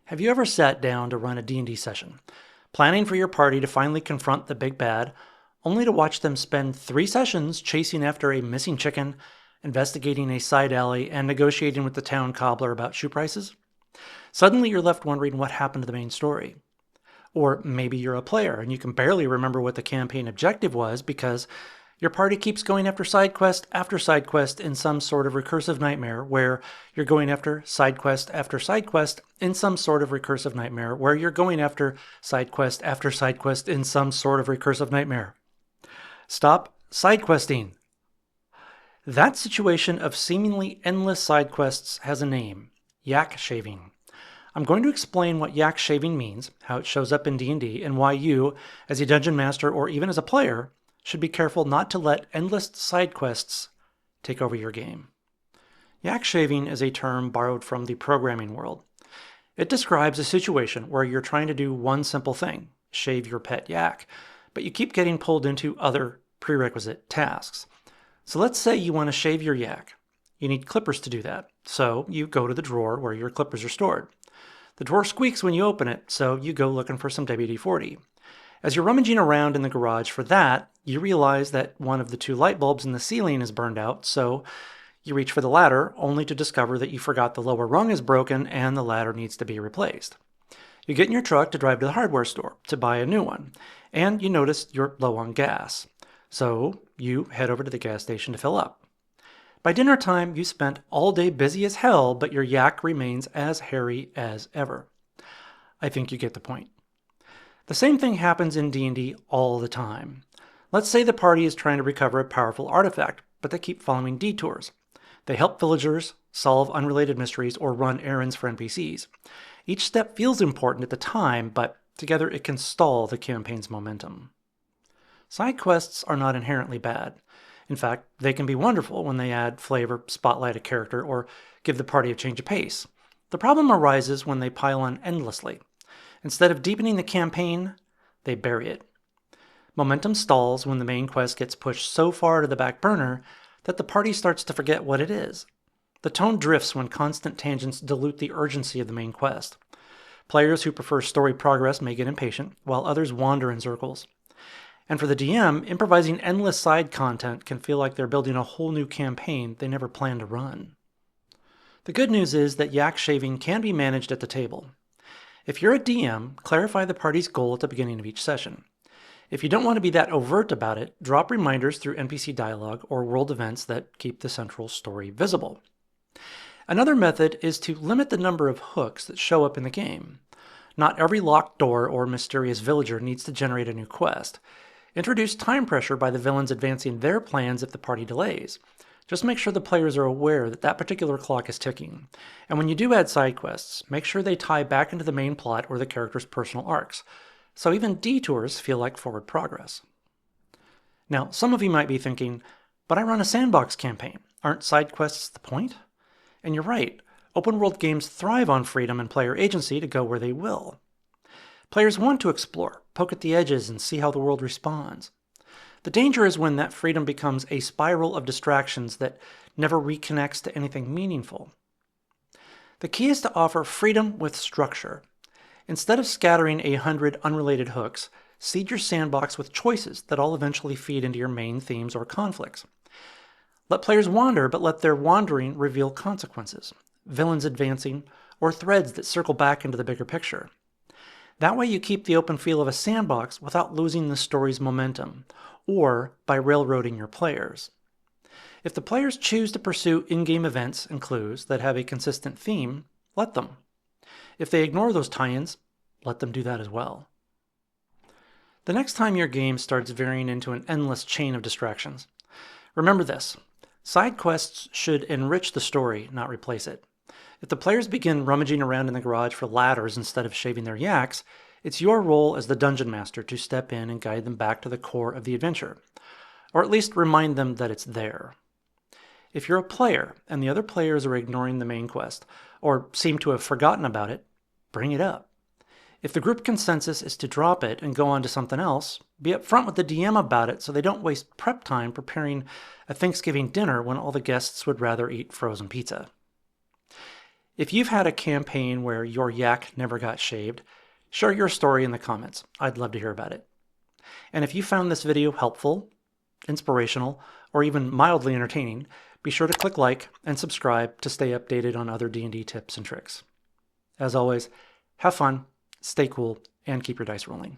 Have you ever sat down to run a D&D session, planning for your party to finally confront the big bad, only to watch them spend 3 sessions chasing after a missing chicken, investigating a side alley, and negotiating with the town cobbler about shoe prices? Suddenly you're left wondering what happened to the main story. Or maybe you're a player and you can barely remember what the campaign objective was because your party keeps going after side quest in some sort of recursive nightmare where you're going after after side quest in some sort of recursive nightmare where you're going after side quest in some sort of recursive nightmare. Stop side questing. That situation of seemingly endless side quests has a name: yak shaving. I'm going to explain what yak shaving means, how it shows up in D&D, and why you, as a dungeon master or even as a player, should be careful not to let endless side quests take over your game. Yak shaving is a term borrowed from the programming world. It describes a situation where you're trying to do one simple thing, shave your pet yak, but you keep getting pulled into other prerequisite tasks. So let's say you want to shave your yak. You need clippers to do that, so you go to the drawer where your clippers are stored. The drawer squeaks when you open it, so you go looking for some WD-40. As you're rummaging around in the garage for that, you realize that one of the 2 light bulbs in the ceiling is burned out, so you reach for the ladder, only to discover that you forgot the lower rung is broken and the ladder needs to be replaced. You get in your truck to drive to the hardware store to buy a new one, and you notice you're low on gas. So you head over to the gas station to fill up. By dinner time, you spent all day busy as hell, but your yak remains as hairy as ever. I think you get the point. The same thing happens in D&D all the time. Let's say the party is trying to recover a powerful artifact, but they keep following detours. They help villagers, solve unrelated mysteries, or run errands for NPCs. Each step feels important at the time, but together it can stall the campaign's momentum. Side quests are not inherently bad. In fact, they can be wonderful when they add flavor, spotlight a character, or give the party a change of pace. The problem arises when they pile on endlessly. Instead of deepening the campaign, they bury it. Momentum stalls when the main quest gets pushed so far to the back burner that the party starts to forget what it is. The tone drifts when constant tangents dilute the urgency of the main quest. Players who prefer story progress may get impatient, while others wander in circles. And for the DM, improvising endless side content can feel like they're building a whole new campaign they never planned to run. The good news is that yak shaving can be managed at the table. If you're a DM, clarify the party's goal at the beginning of each session. If you don't want to be that overt about it, drop reminders through NPC dialogue or world events that keep the central story visible. Another method is to limit the number of hooks that show up in the game. Not every locked door or mysterious villager needs to generate a new quest. Introduce time pressure by the villains advancing their plans if the party delays. Just make sure the players are aware that that particular clock is ticking. And when you do add side quests, make sure they tie back into the main plot or the character's personal arcs, so even detours feel like forward progress. Now, some of you might be thinking, but I run a sandbox campaign. Aren't side quests the point? And you're right. Open world games thrive on freedom and player agency to go where they will. Players want to explore, poke at the edges, and see how the world responds. The danger is when that freedom becomes a spiral of distractions that never reconnects to anything meaningful. The key is to offer freedom with structure. Instead of scattering 100 unrelated hooks, seed your sandbox with choices that all eventually feed into your main themes or conflicts. Let players wander, but let their wandering reveal consequences, villains advancing, or threads that circle back into the bigger picture. That way you keep the open feel of a sandbox without losing the story's momentum, or by railroading your players. If the players choose to pursue in-game events and clues that have a consistent theme, let them. If they ignore those tie-ins, let them do that as well. The next time your game starts veering into an endless chain of distractions, remember this: side quests should enrich the story, not replace it. If the players begin rummaging around in the garage for ladders instead of shaving their yaks, it's your role as the dungeon master to step in and guide them back to the core of the adventure, or at least remind them that it's there. If you're a player and the other players are ignoring the main quest, or seem to have forgotten about it, bring it up. If the group consensus is to drop it and go on to something else, be upfront with the DM about it so they don't waste prep time preparing a Thanksgiving dinner when all the guests would rather eat frozen pizza. If you've had a campaign where your yak never got shaved, share your story in the comments. I'd love to hear about it. And if you found this video helpful, inspirational, or even mildly entertaining, be sure to click like and subscribe to stay updated on other D&D tips and tricks. As always, have fun, stay cool, and keep your dice rolling.